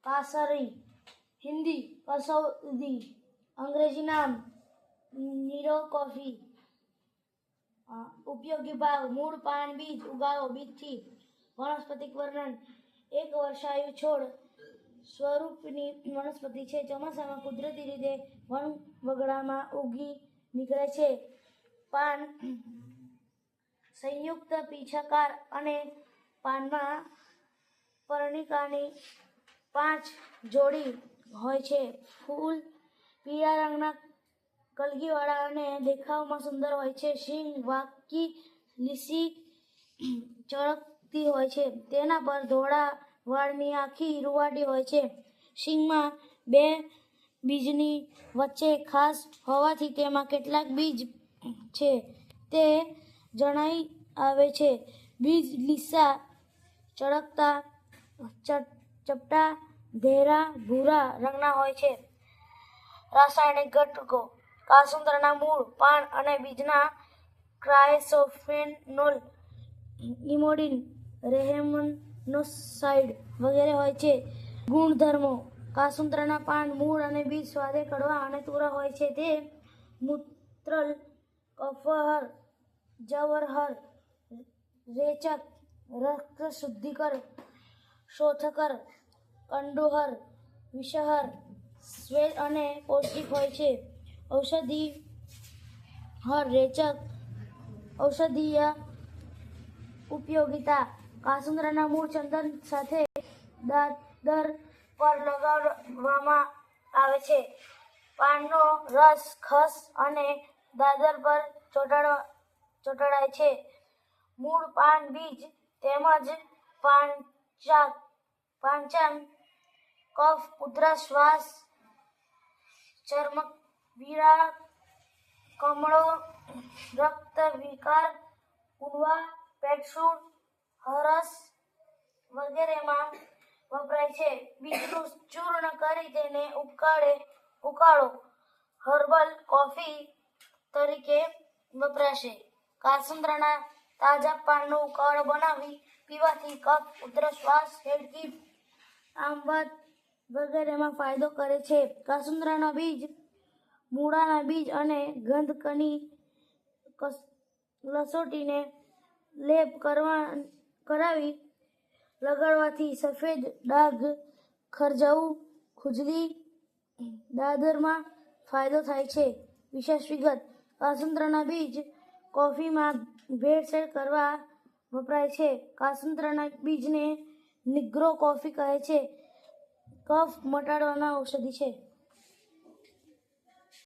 कासरी, हिंदी कसौदी, अंग्रेजी नाम Nero coffee. उपयोगी भाग मूળ પાન બીજ ઉગાડો બીજથી વનસ્પતિક વર્ણન એક વર્ષાયુ છોડ સ્વરૂપની વનસ્પતિ છે ચોમાસામાં કુદરતી રીતે વન વગડામાં ઉગી નીકળે છે પાન સંયુક્ત પીછાકાર અને પાનમાં પર્ણિકાની 5 જોડી હોય છે ફૂલ પીળા રંગના કલગીવાળા અને દેખાવમાં સુંદર હોય છે શીંગ વાંકી લીસી ચળકતી હોય છે તેના પર ધોળા વાળની આખી રૂવાટી હોય છે શીંગમાં 2 બીજની વચ્ચે ખાસ હોવાથી તેમાં કેટલાક બીજ છે તે જણાઈ આવે છે બીજ લીસા ચળકતા ચપટા ઘેરા ભૂરા રંગના હોય છે રાસાયણિક ઘટકો કાસુંદરના મૂળ પાન અને બીજના ક્રાયસોફેનોલ ઇમોડિન રેહેમનોસાઇડ વગેરે હોય છે ગુણધર્મો કાસુંદરના પાન મૂળ અને બીજ સ્વાદે કડવા અને તુરા હોય છે તે મૂત્રલ કફહર જવરહર રેચક રક્ત શુદ્ધિકર શોથકર કંડુહર વિષહર શ્વેત અને પૌષ્ટિક હોય છે ઔષધીય ઉપયોગિતા કાસુંદરના મૂળ ચંદન સાથે દાદર પર લગાવવામાં આવે છે પાનનો રસ ખસ અને દાદર પર ચોંટાડાય છે મૂળ પાન બીજ તેમજ પાંચમ કફ ઉધરસ શ્વાસ ચર્મપીડા કમળો રક્ત વિકાર ઉલવા પેટસૂળ હરસ વગેરેમાં વપરાય છે બીજનું ચૂર્ણ કરી તેને ઉકાળો હર્બલ કોફી તરીકે વપરાશે કાસુંદરના તાજા પાનનો ઉકાળો બનાવી પીવાથી કફ ઉધરસ શ્વાસ હેડકી આંબત વગેરેમાં ફાયદો કરે છે કાસુંદરના બીજ મૂળાના બીજ અને ગંધકની લસોટીને લેપ કરાવી લગાડવાથી સફેદ ડાઘ ખરજાવું ખુજલી દાદરમાં ફાયદો થાય છે વિશેષ વિગત કાસુંદરના બીજ કોફીમાં ભેળસેળ કરવા વપરાય છે કાસુંદરના બીજને નિગ્રો કોફી કહે છે કફ મટાડવાના ઔષધિ છે